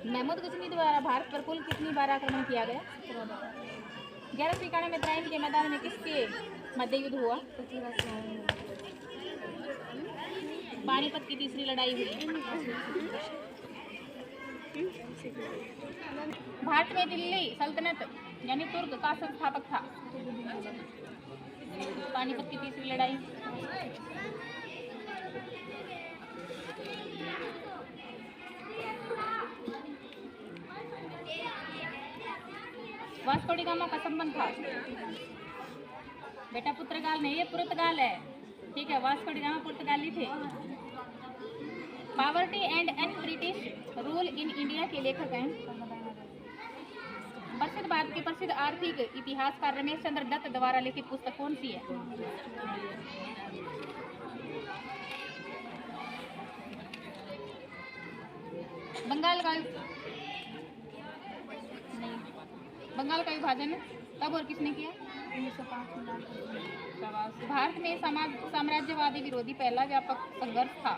महमूद गजनी द्वारा भारत पर कुल कितनी बार आक्रमण किया गया? 11वीं कड़ी में तराइन के मैदान में किसके मध्य युद्ध हुआ? पानीपत की तीसरी लड़ाई हुई। भारत में दिल्ली सल्तनत यानी तुर्क का संस्थापक था? पानीपत की तीसरी लड़ाई। वास्को डी गामा का संबंध था? बेटा पुर्तगाल नहीं, ये पुर्तगाल है, ठीक है। वास्को डी गामा पुर्तगाली थे। Poverty and un British rule in India के लेखक हैं? प्रसिद्ध भारत के प्रसिद्ध आर्थिक इतिहासकार रमेश चंद्र दत्त द्वारा लिखित पुस्तक कौन सी है? बंगाल का विभाजन कब और किसने किया? 1905। भारत में साम्राज्यवादी विरोधी पहला व्यापक संघर्ष था?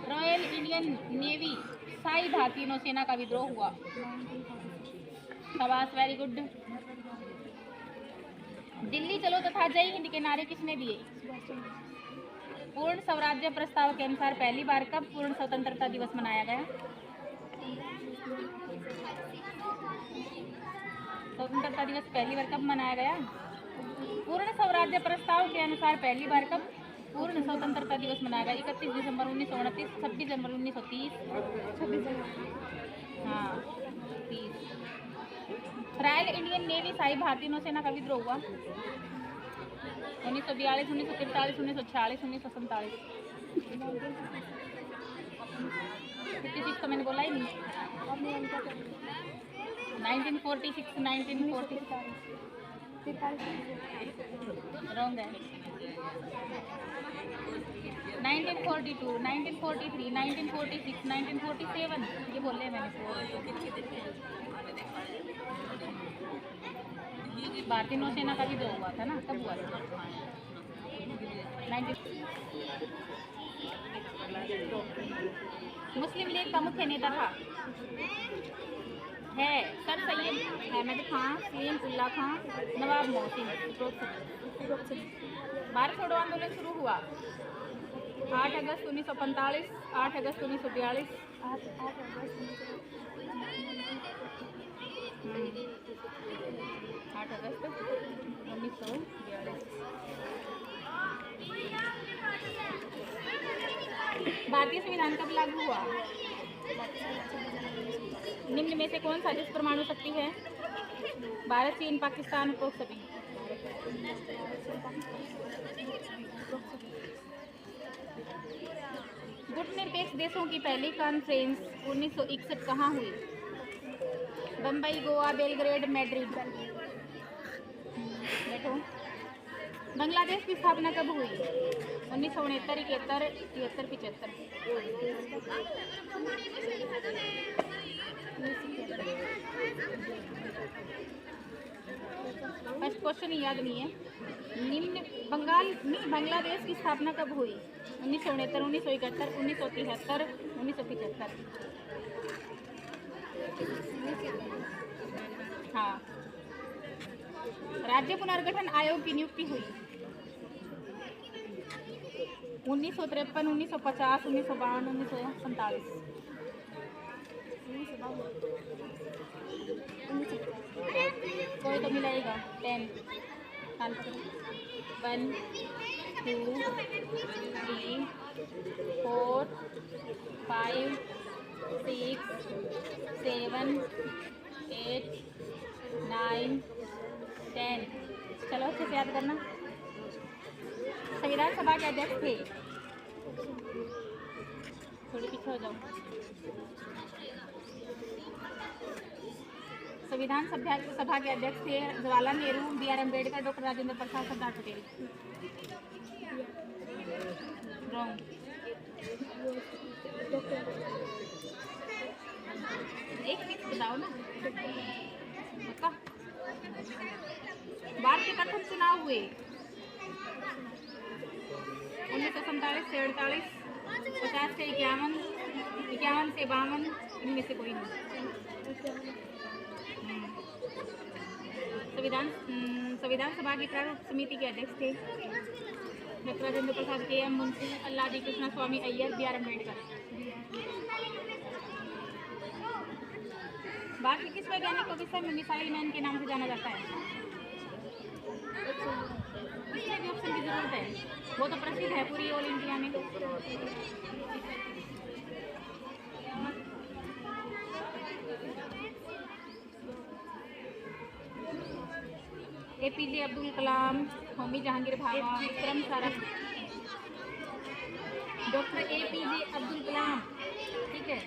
रॉयल इंडियन नेवी साई भारतीय नौसेना का विद्रोह हुआ? शाबाश, वेरी गुड। दिल्ली चलो तथा जय हिंद के नारे किसने दिए? पूर्ण स्वराज्य प्रस्ताव के अनुसार पहली बार कब पूर्ण स्वतंत्रता दिवस मनाया गया? स्वतंत्रता दिवस पहली बार कब मनाया गया? पूर्ण स्वराज्य प्रस्ताव के अनुसार पहली बार कब पूर्ण स्वतंत्रता दिवस मनाया गया? 31 दिसंबर 1929, 26 जनवरी 1930, 26 जनवरी, हाँ 30। रॉयल इंडियन नेवी साई भारतीय नौसेना का विद्रोह हुआ? 1942, 1943, 1946, 1947। 56 तो मैंने बोला ही नहीं। 1946, 1940 रॉन्ग है। 1942, 1943, 1946, 1947 ये बोल रहे मैंने। भारतीय नौसेना का भी जो हुआ था ना, कब हुआ था? 19। मुस्लिम लीग का मुख्य नेता था? है सर सैयद अहमद खान, सलीम उल्लाह खान, नवाब मोहसिन। भारत छोड़ो आंदोलन शुरू हुआ 8 अगस्त 1945, 8 अगस्त 1942, 8 अगस्त 1942। भारतीय संविधान कब लागू हुआ? निम्न में से कौन सा देश परमाणु शक्ति है? भारत, चीन, पाकिस्तान, उपरोक्त सभी। गुटनिरपेक्ष देशों की पहली कॉन्फ्रेंस 1961 कहाँ हुई? Bombay, Goa, Belgrade, Madrid. बैठो। बांग्लादेश की स्थापना कब हुई? 1969, 71, 73, 75। फर्स्ट क्वेश्चन याद नहीं है। निम्न बांग्लादेश की स्थापना कब हुई? 1969, 1971, 1973, 1975। हाँ। राज्य पुनर्गठन आयोग की नियुक्ति हुई 1953, 1950, 1952, 1947। कोई तो मिलाएगा। 10 1 2 3 4 5 6 7 8 9 10। चलो अच्छे से याद करना। संविधान सभा के अध्यक्ष थे? थोड़ी पीछे हो जाओ। संविधान सभा के अध्यक्ष थे जवाहरलाल नेहरू, B.R. अम्बेडकर, डॉक्टर राजेंद्र प्रसाद, सरदार पटेल। रॉन्ग। एक मिनट बताओ ना। पक्का? भारत के प्रथम चुनाव हुए 1947 से 48, 50 से 51, 51 से 52 इनमें से कोई नहीं। संविधान सभा की प्रारूप समिति के अध्यक्ष थे डॉक्टर राजेंद्र प्रसाद, के.एम. मुंशी, अल्लादी कृष्णा स्वामी अय्यर, बी.आर. अम्बेडकर। भारत के किस वैज्ञानिक को विश्व में मिसाइल मैन के नाम से जाना जाता है? इसमें भी ऑप्शन की जरूरत है, वो तो प्रसिद्ध है पूरी ऑल इंडिया में। APJ Abdul Kalam, Homi Jahangir Bhabha, Vikram Sarabhai, doctor APJ Abdul Kalam, ठीक है।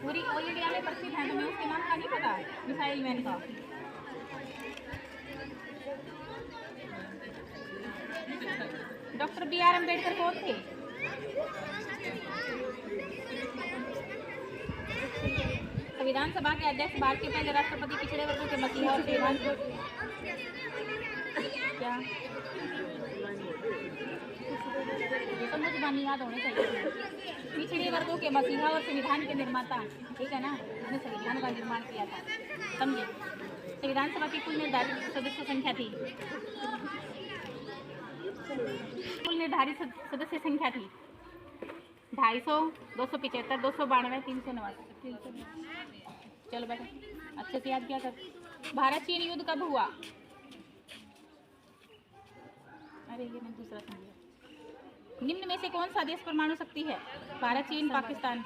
पूरी ऑल इंडिया में प्रसिद्ध है, तुम्हें उसके नाम का नहीं पता मिसाइल मैन का? Doctor B.R. अम्बेडकर कौन थे? संविधान सभा के अध्यक्ष, भारत के पहले राष्ट्रपति, पिछड़े वर्गों के मसीहा और श्रीमान क्या? ये तो मुझे बानी याद होने चाहिए। पिछड़े वर्गों के मसीहा और संविधान के निर्माता, ठीक है ना, उसने संविधान का निर्माण किया था, समझे। संविधान सभा की कुल निर्धारित सदस्य संख्या थी, कुल निर्धारित सदस्य संख्या थी 250, 275, 292, 389। चलो बेटा अच्छे से याद किया कर। भारत चीन युद्ध कब हुआ? अरे ये मैं दूसरा समझा। निम्न में से कौन सा देश परमाणु शक्ति है? भारत, चीन, पाकिस्तान।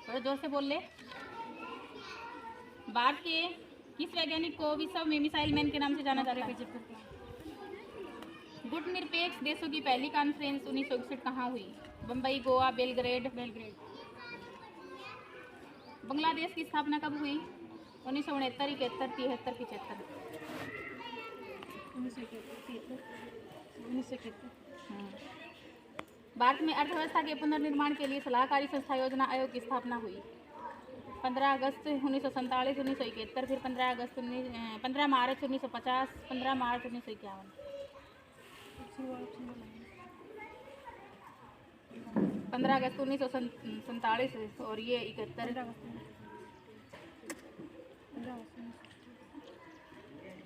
थोड़ा जोर से बोल ले। भारत के किस वैज्ञानिक को विश्व में मिसाइल मैन के नाम से जाना जाता है? गुट निरपेक्ष देशों की पहली कॉन्फ्रेंस 1961 कहाँ हुई? बम्बई, गोवा, बेलग्रेड। बांग्लादेश की स्थापना कब हुई? 1969, 71, 73, 75। 1971। भारत में अर्थव्यवस्था के पुनर्निर्माण के लिए सलाहकारी संस्था योजना आयोग की स्थापना हुई 15 अगस्त 1947, 1971, फिर 15 मार्च 1950, 15 मार्च 1951। 15 अगस्त 1947 और ये 71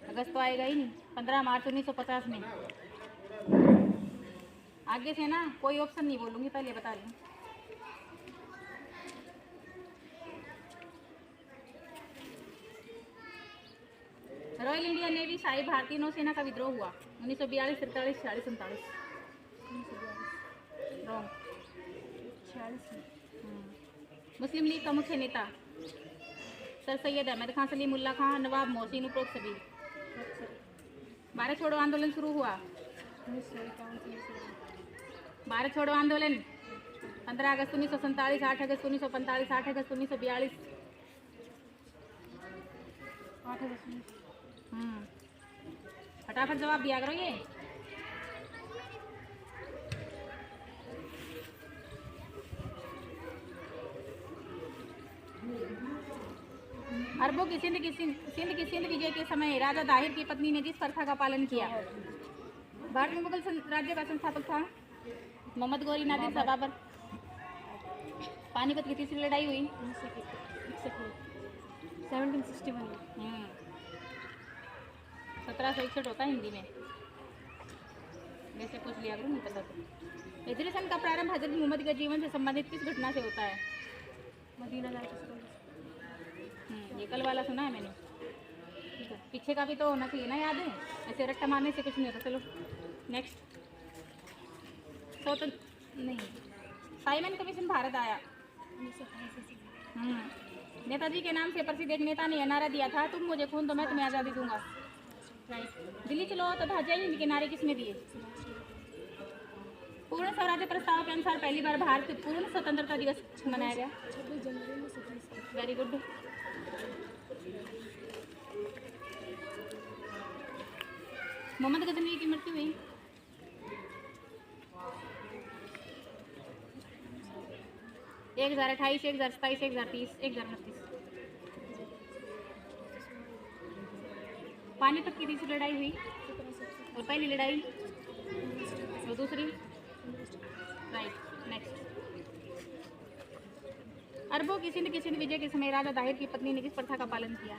अगस्त तो आएगा ही नहीं। 15 मार्च 1950 में। आगे से ना कोई ऑप्शन नहीं बोलूँगी, पहले बता रही हूँ। रॉयल इंडियन नेवी शाही भारतीय नौसेना का विद्रोह हुआ 1942, 43, 46, 47। मुस्लिम लीग का मुख्य नेता सर सैयद अहमद खान, सलीमुल्लाह खान, नवाब मोहसिन, उपरोक्त सभी। भारत छोड़ो आंदोलन शुरू हुआ। भारत छोड़ो आंदोलन 15 अगस्त 1947, 8 अगस्त 1945, 8 अगस्त 1942। फटाफट जवाब दिया करो। ये अरबों की सिंध विजय के समय राजा दाहिर की पत्नी ने जिस प्रथा का पालन किया? भारत में मुगल राज्य का संस्थापक था मोहम्मद गौरी नादिर शाह बाबर। पानीपत की तीसरी लड़ाई हुई 1761। 1761 होता है हिंदी में, वैसे पूछ लिया करो, नहीं पता तो। हिजरत का प्रारंभ हजरत मोहम्मद के जीवन से संबंधित किस घटना से होता है? मदीना जाकर। ये कल वाला सुना है मैंने, पीछे का भी तो होना चाहिए ना, याद है? ऐसे रट्टा मारने से कुछ नहीं होता। चलो नेक्स्ट। नहीं, साइमन कमीशन भारत आया। नेताजी के नाम से प्रसिद्ध एक नेता ने यह नारा दिया था, तुम मुझे खून दो मैं तुम्हें आज़ादी दूंगा। राइट। दिल्ली चलो तथा जय हिंद के नारे किसने दिए? पूर्ण स्वराज्य प्रस्ताव के अनुसार पहली बार भारत पूर्ण स्वतंत्रता दिवस मनाया गया 26 जनवरी में। Very good. मोहम्मद गजनवी की मृत्यु हुई 1028, 1027, 1030, 1029। पानीपत की तीसरी लड़ाई हुई और पहली लड़ाई और दूसरी अरबों की सिंध विजय के समय राजा दाहिर की पत्नी ने किस प्रथा का पालन किया?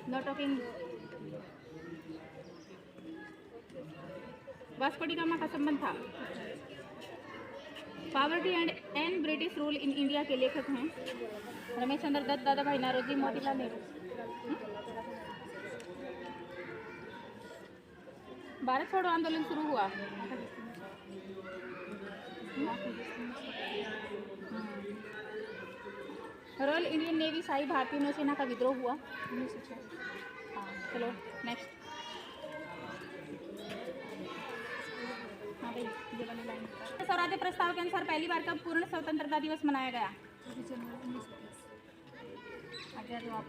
Know talking. Vasco D gamma का संबंध था। Poverty and British rule in India के लेखक हैं रमेश चंद्र दत्त, दादा भाई नौरोजी, मोतीलाल नेहरू। भारत छोड़ो आंदोलन शुरू हुआ। रॉयल इंडियन नेवी शाही भारतीय नौसेना का विद्रोह हुआ। हाँ, चलो नेक्स्ट। हाँ भाई, ये वाली लाइन। स्वराज्य प्रस्ताव के अनुसार पहली बार कब पूर्ण स्वतंत्रता दिवस मनाया गया? आगे जवाब।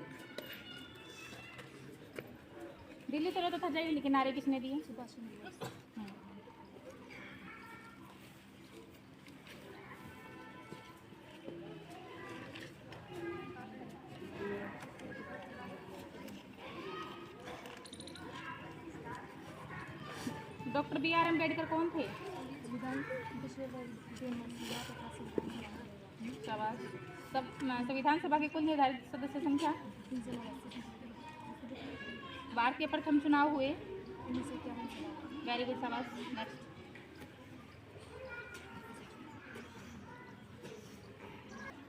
दिल्ली चलो तथा जय हिंद के नारे किसने दिए? Subhash Chandra Bose. Doctor B R Ambedkar कौन थे? संविधान सभा की कुल निर्धारित सदस्य संख्या? भारत के प्रथम चुनाव हुए? वेरी गुड, शाबाश। नेक्स्ट।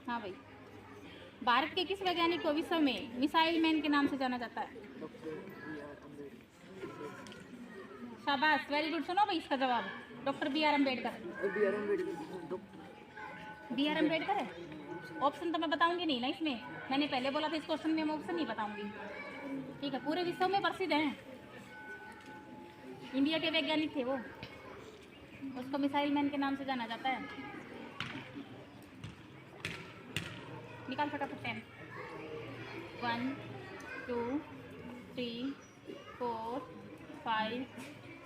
हाँ भाई, भारत के किस वैज्ञानिक को विश्व में मिसाइल मैन के नाम से जाना जाता है? शाबाश, वेरी गुड। सुनो भाई इसका जवाब, doctor B R Ambedkar. B R Ambedkar है। ऑप्शन तो मैं बताऊंगी नहीं ना इसमें, मैंने पहले बोला था इस क्वेश्चन में मैं ऑप्शन नहीं बताऊंगी। ठीक है, पूरे विश्व में प्रसिद्ध हैं, इंडिया के वैज्ञानिक थे वो, उसको मिसाइल मैन के नाम से जाना जाता है। निकाल फटाफट। 10 1 2 3 4 5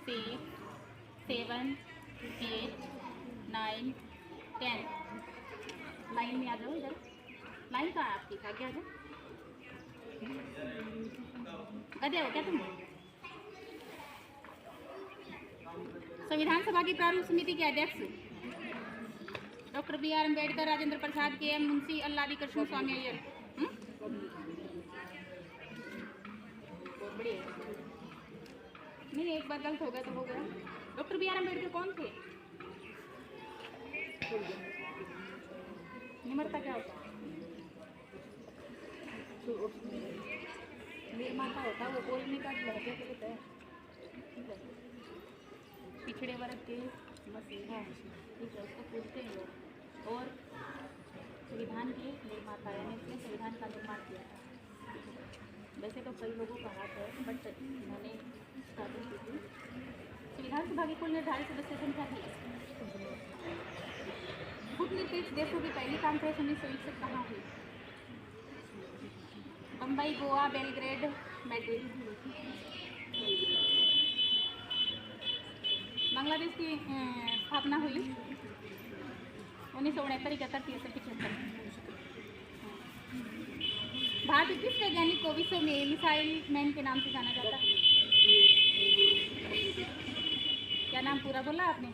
6 7 8 9 10। लाइन में आ जाओ इधर। लाइन कहाँ है आपकी? आगे आ जाओ। गधे हो क्या तुम? संविधान सभा की प्रारूप समिति के अध्यक्ष? Doctor B R Ambedkar, Rajendra Prasad, K M Munshi, Alladi Krishna Swami Ayyar. बढ़िया। नहीं, एक बार गलत हो गया तो हो गया। डॉक्टर बी आर अम्बेडकर कौन थे? निमरता क्या होता है? निर्माता होता है, वो बोलने का लहजे के लिए है। पिछड़े वर्ग के मसीहा, ठीक है, उसको पूछते हैं लोग। और संविधान के निर्माता, यानी इसने संविधान का निर्माण किया था। वैसे तो कई लोगों का हाथ है, बट इन्होंने स्टार्टिंग की थी। संविधान सभा की कुल निर्धारित सदस्य संख्या थी। गुटनिरपेक्ष देशों की पहली कॉन्फ्रेंस 1961 कहाँ हुई? Bombay, Goa, Belgrade, Madrid. बांग्लादेश की स्थापना हुई 1969, 71, 73, 75। भारत के किस वैज्ञानिक को विश्व में मिसाइल मैन के नाम से जाना जाता है? क्या नाम पूरा बोला आपने?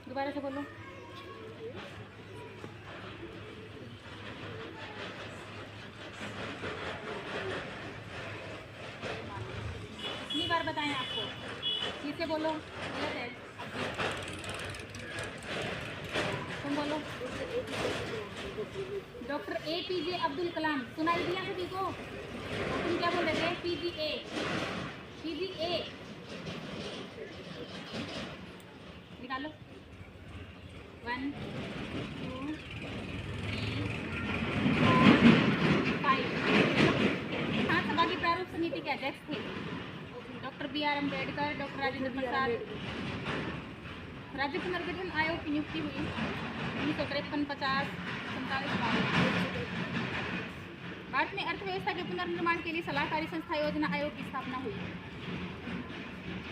दोबारा से बोलो। कितनी बार बताएं आपको? फिर से बोलो। गलत है, तुम बोलो। Doctor APJ Abdul Kalam. सुनाई दिया सभी को? तुम क्या बोल रहे थे? PGA। निकालो। 1 2 3 4 5। हाँ, सभा की प्रारूप समिति के अध्यक्ष थे doctor B R Ambedkar, doctor Rajendra Prasad. राज्य पुनर्गठन आयोग की नियुक्ति हुई 1953, 50, 47। भारत में अर्थव्यवस्था के पुनर्निर्माण के लिए सलाहकारी संस्था योजना आयोग की स्थापना हुई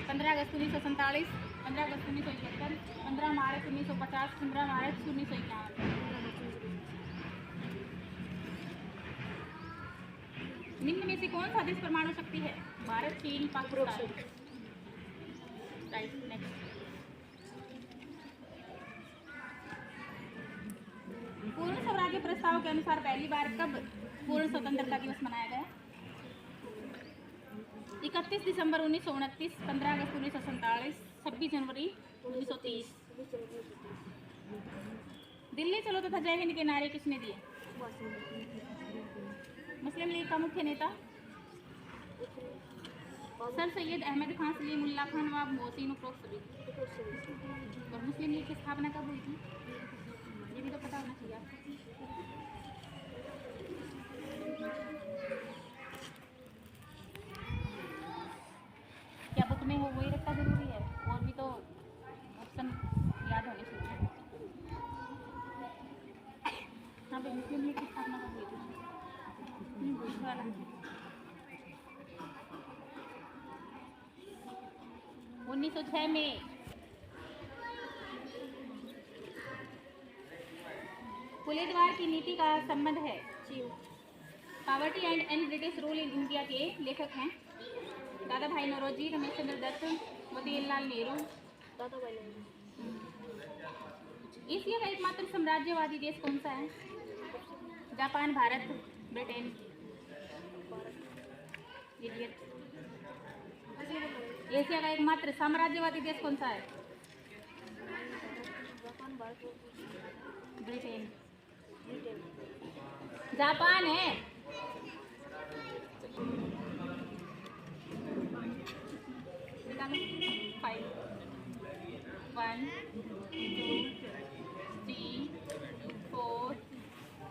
15 अगस्त 1947, 15 अगस्त 1971, 15 मार्च 1950, 15 मार्च 1951। निम्न में से कौन सा देश परमाणु शक्ति है? भारत, चीन, पाकिस्तान। Right, next. पूर्ण स्वराज्य प्रस्ताव के अनुसार पहली बार कब पूर्ण स्वतंत्रता दिवस मनाया गया? 31 दिसंबर 1929, 15 अगस्त 1947, 26 जनवरी 1930। दिल्ली चलो तथा जय हिंद के नारे किसने दिए? मुस्लिम लीग का मुख्य नेता? सर सैयद अहमद खान, सलीमुल्लाह खान, नवाब मोहसिन उपरोक्त सभी। और मुस्लिम लीग की स्थापना कब हुई थी? ये भी तो पता होना चाहिए आपको। क्या बुक में हो वही रखना जरूरी है? और भी तो ऑप्शन याद होने चाहिए। हाँ भाई, मुस्लिम लीग की स्थापना कब हुई थी? वाला 1906 में। पुलेदवार की नीति का संबंध है? Poverty and British rule in India के लेखक हैं? दादा भाई नौरोजी, रमेश चंद्र दत्त, मोतीलाल नेहरू। एशिया का एकमात्र साम्राज्यवादी देश कौन सा है? Japan, Bharat, Britain. एशिया का एकमात्र साम्राज्यवादी देश कौन सा है? ब्रिटेन। जापान है। फाइव 1 2 3 4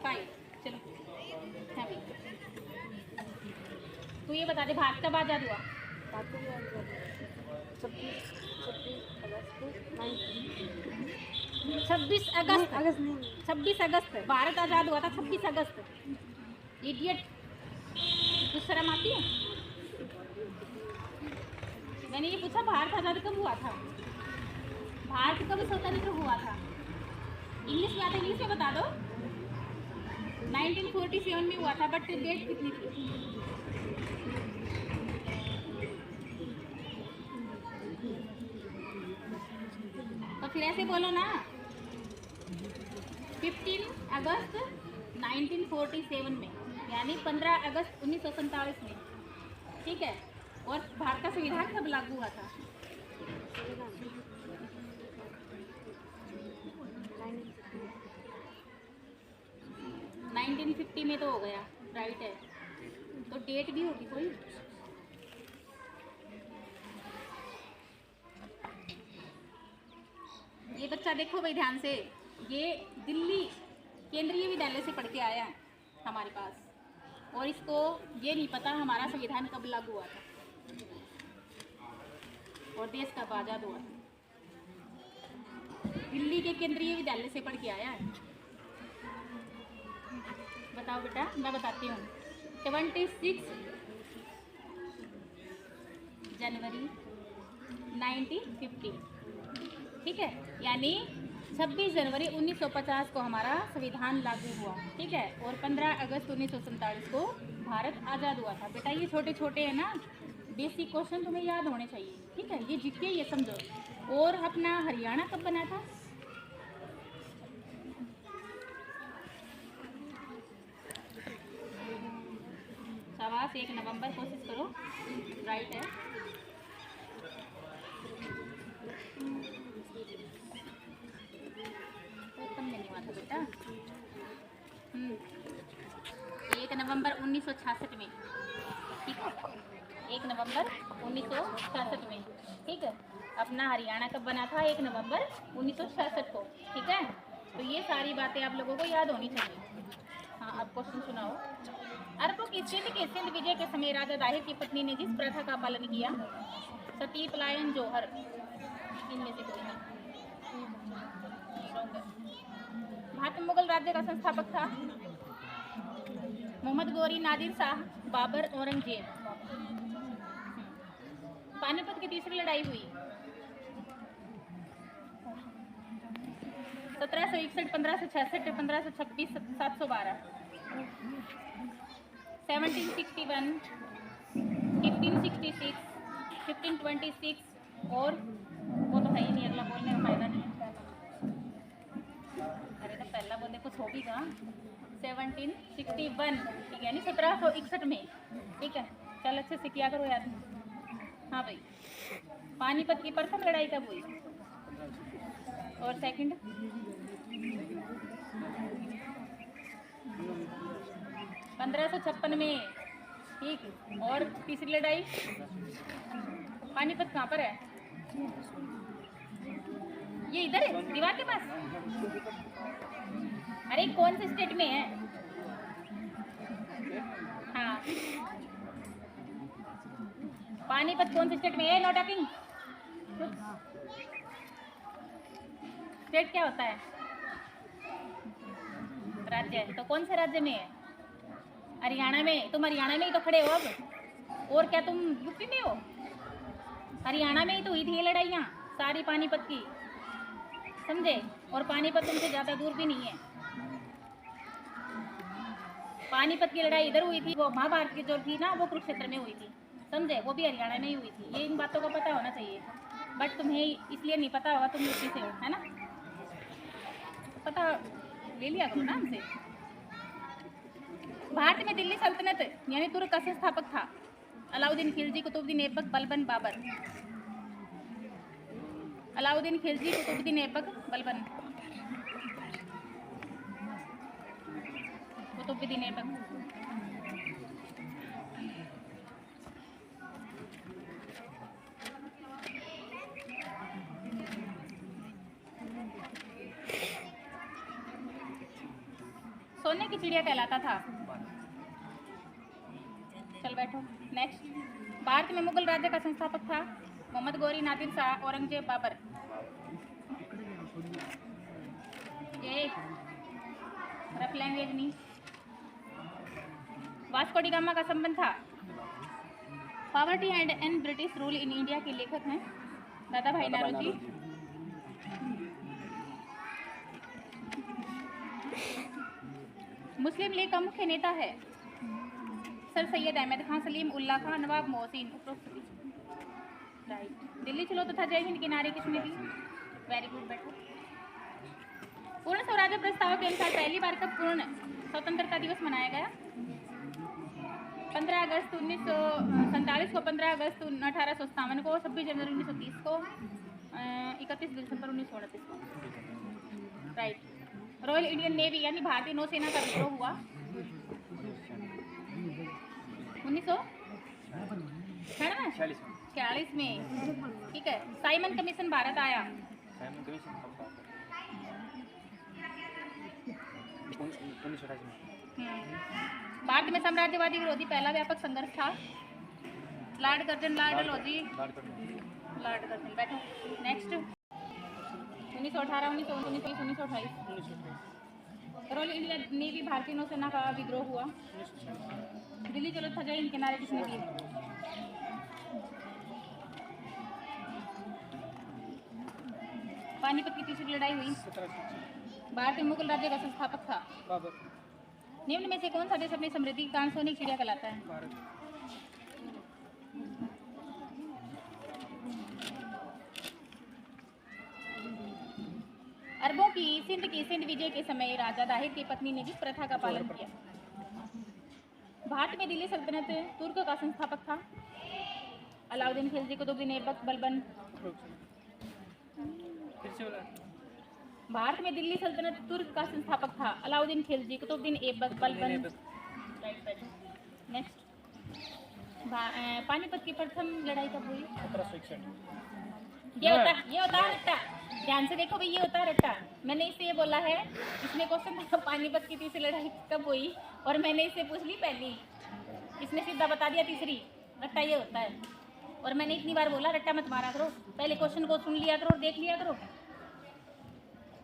5। चलो हैवी। तू ये बता दे, भारत कब आजाद हुआ? 26 अगस्त। 26 अगस्त भारत आजाद हुआ था। 26 अगस्त। इडियट, कुछ शर्म आती है? मैंने ये पूछा भारत आजाद कब हुआ था? भारत कब स्वतंत्र हुआ था? इंग्लिश में आता, इंग्लिश में बता दो। 1947 में हुआ था, बट डेट कितनी थी? तो फिर ऐसे बोलो ना, 15 अगस्त 1947 में, यानी 15 अगस्त 1947 में। ठीक है। और भारत का संविधान कब लागू हुआ था? 1950 में तो हो गया, राइट है। तो डेट भी होगी कोई? ये बच्चा देखो भाई ध्यान से, ये दिल्ली केंद्रीय विद्यालय से पढ़ के आया है हमारे पास, और इसको ये नहीं पता हमारा संविधान कब लागू हुआ था और देश कब आज़ाद हुआ था। दिल्ली के केंद्रीय विद्यालय से पढ़ के आया है। बताओ बेटा, मैं बताती हूँ। 26 जनवरी 1950, ठीक है, यानी 26 जनवरी 1950 को हमारा संविधान लागू हुआ। ठीक है। और 15 अगस्त 1947 को भारत आज़ाद हुआ था। बेटा ये छोटे छोटे हैं ना, बेसिक क्वेश्चन तुम्हें याद होने चाहिए। ठीक है, ये जीके ये समझो। और अपना हरियाणा कब बना था? शाबाश, 1 नवंबर, कोशिश करो, राइट है। एकदम नहीं हुआ था बेटा। 1 नवंबर 1966 में। ठीक है, 1 नवंबर 1966 में। ठीक है। अपना हरियाणा कब बना था? 1 नवंबर 1966 को। ठीक है। तो ये सारी बातें आप लोगों को याद होनी चाहिए। हाँ, अब क्वेश्चन सुनाओ। अरबों की सिंध विजय के समय राजा दाहिर की पत्नी ने जिस प्रथा का पालन किया, सती, पलायन, जौहर, इनमें से कोई नहीं। भारत में मुगल राज्य का संस्थापक था मोहम्मद गोरी, नादिर शाह, बाबर, औरंगजेब। पानीपत की तीसरी लड़ाई हुई 1761, 1566, 1526, 712। 1761, 1566, 1526 और वो तो है ही नहीं, अगला बोलने का फायदा नहीं है। अरे तो पहला बोलने कुछ हो भी का 1761, ठीक है, यानी 1761 में, ठीक है। चल अच्छे से किया करो यार। हाँ भाई, पानीपत की प्रथम लड़ाई कब हुई? और सेकंड? 1556 में, ठीक। और तीसरी लड़ाई? पानीपत कहाँ पर है? ये इधर है दीवार के पास। अरे कौन से स्टेट में है? हाँ, पानीपत कौन से स्टेट में है? Know talking. स्टेट क्या होता है? राज्य। तो कौन से राज्य में है? हरियाणा में। तुम हरियाणा में ही तो खड़े हो अब, और क्या तुम यूपी में हो? हरियाणा में ही तो हुई थी ये लड़ाइयाँ सारी पानीपत की, समझे। और पानीपत तुमसे ज़्यादा दूर भी नहीं है। पानीपत की लड़ाई इधर हुई थी, वो महाभारत की जो थी ना वो कुरुक्षेत्र में हुई थी, समझे। वो भी हरियाणा में ही हुई थी। ये इन बातों का पता होना चाहिए, बट तुम्हें इसलिए नहीं पता होगा, तुम यूपी से हो, है ना। पता ले लिया करो ना हमसे। भारत में दिल्ली सल्तनत यानी तुर्क का संस्थापक था? अलाउद्दीन खिलजी, कुतुबुद्दीन ऐबक, बलबन, बाबर। अलाउद्दीन खिलजी, कुतुबुद्दीन ऐबक, बलबन। कुतुबुद्दीन ऐबक। सोने की चिड़िया कहलाता था। चल बैठो। नेक्स्ट। भारत में मुगल राज्य का संस्थापक था? मोहम्मद गौरी, नादिर शाह, औरंगजेब, बाबर। ये रफ लैंग्वेज नहीं। वास्को डी गामा का संबंध था? Poverty and British rule in India के लेखक हैं दादा भाई नौरोजी। मुस्लिम लीग का मुख्य नेता है? सर सैयद अहमद खान, सलीम उल्लाह खान, नवाब मोहसिन। राइट। दिल्ली चलो तथा जय हिंद के नारे किसने दी? Very good. बैठो। पूर्ण स्वराज्य प्रस्ताव के अनुसार पहली बार कब पूर्ण स्वतंत्रता दिवस मनाया गया? 15 अगस्त 1947 को, 15 अगस्त 1857 को, 26 जनवरी 1930 को, 31 दिसंबर 1929 को। राइट। रॉयल इंडियन नेवी यानी भारतीय नौसेना का विद्रोह हुआ 1946 में, ठीक है। साइमन कमीशन भारत आया? भारत में साम्राज्यवादी विरोधी पहला व्यापक संघर्ष था? Lord Curzon, Lord Dalhousie, Lord Curzon. बैठो। नेक्स्ट। 1918, 1919, 1928। रॉयल इंडियन नेवी भारतीय नौसेना का विद्रोह हुआ? दिल्ली चलो था जय हिंद के नारे किसने दिए? पानीपत की तीसरी लड़ाई हुई? भारत में मुगल राज्य का संस्थापक था? निम्न में से कौन सा देश अपनी समृद्धि के कारण सोने की चिड़िया कहलाता है? अरबों की सिंध विजय के समय राजा दाहिर की पत्नी ने जिस प्रथा का पालन किया? भारत में दिल्ली सल्तनत तुर्क का संस्थापक था? अलाउद्दीन खिलजी, कुतुबुद्दीन ऐबक, बलबन। भारत में दिल्ली सल्तनत तुर्क का संस्थापक था? अलाउद्दीन खिलजी, कुतुबुद्दीन ऐबक, बलबन। नेक्स्ट। पानीपत की प्रथम लड़ाई कब हुई? 1761। ये होता है रट्टा। ध्यान से देखो भाई, ये होता है रट्टा। मैंने इससे ये बोला है, इसने क्वेश्चन था पानीपत की तीसरी लड़ाई कब हुई, और मैंने इससे पूछ ली पहली, इसने सीधा बता दिया तीसरी। रट्टा ये होता है। और मैंने इतनी बार बोला रट्टा मत मारा करो, पहले क्वेश्चन को सुन लिया करो और देख लिया करो।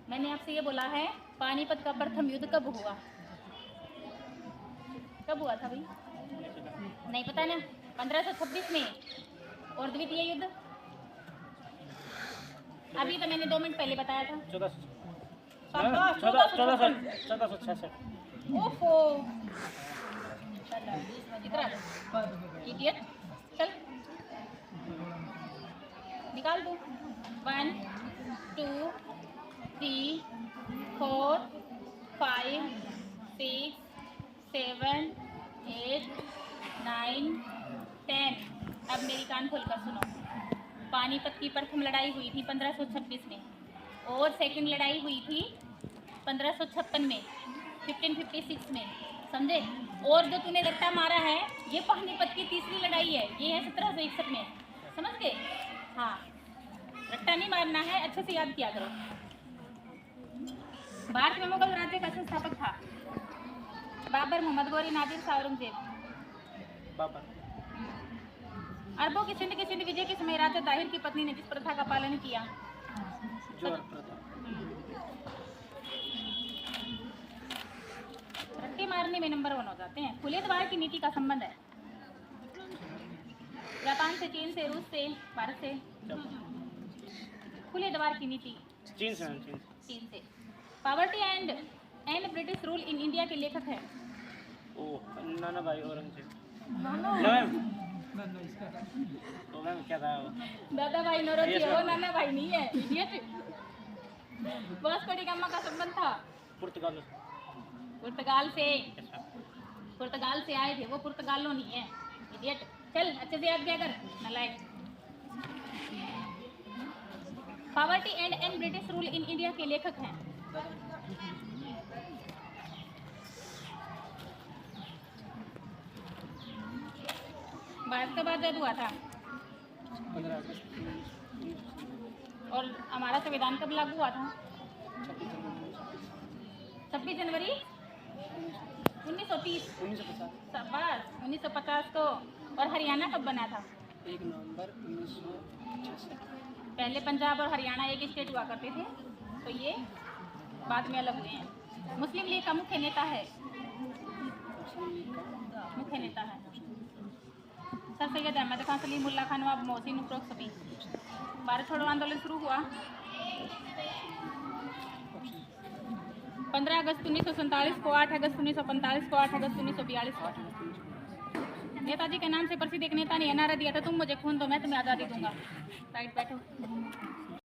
मैंने आपसे ये बोला है पानीपत का प्रथम युद्ध कब हुआ? कब हुआ था भाई? नहीं पता ना? 1526 में। और द्वितीय युद्ध? अभी तो मैंने 2 मिनट पहले बताया था। 1466। ओहो, इधर इडियट, चल निकाल दो। 1 2 3 4 5 6 7 8 9 10। अब मेरी कान खोलकर सुनो। पानीपत की प्रथम लड़ाई हुई थी 1526 में, और सेकंड लड़ाई हुई थी 1556 में, 1556 में, समझे। और जो तूने रट्टा मारा है ये पानीपत की तीसरी लड़ाई है, ये है 1761 में, समझ गए। हाँ, रट्टा नहीं मारना है, अच्छे से याद किया करो। भारत में मुगल राज्य का संस्थापक था बाबर, मोहम्मद गौरी, नादिर शाह, औरंगजेब। बाबर। अरबों की सिंध विजय के समय राजा दाहिर की पत्नी ने जिस प्रथा का पालन किया, जोहर प्रथा। रट्टे मारने में नंबर 1 हो जाते हैं। खुले द्वार की नीति का संबंध है जापान से, चीन से, रूस से, भारत से। खुले द्वार की नीति चीन से। Poverty and British rule in India के लेखक हैं। ओह, नाना भाई औरंगजेब। मैम तो मैम क्या था वो? दादा भाई नौरोजी, वो नाना भाई नहीं है, इडियट। वास्को डी गामा का संबंध था पुर्तगाल से आए थे वो, पुर्तगालो नहीं है, इडियट। चल अच्छे से याद किया कर, नालायक। Poverty and British rule in India के लेखक हैं। भारत कब आजाद हुआ था? 15 अगस्त। और हमारा संविधान कब लागू हुआ था? 26 जनवरी 1930। 1950 को। और हरियाणा कब बना था? 1 नवंबर 1966। पहले पंजाब और हरियाणा एक स्टेट हुआ करते थे, तो ये बाद में अलग हुए हैं। मुस्लिम लीग का मुख्य नेता है सर सैयद अहमद खान, सलीम उल्लाह खान, नवाब मोहसिन, उपरोक्त सभी। भारत छोड़ो आंदोलन शुरू हुआ 15 अगस्त 1947 को, 8 अगस्त 1945 को, 8 अगस्त 1942 को। नेताजी के नाम से प्रसिद्ध एक नेता ने नारा दिया था, तुम मुझे खून दो मैं तुम्हें आज़ादी दूंगा। राइट, बैठो।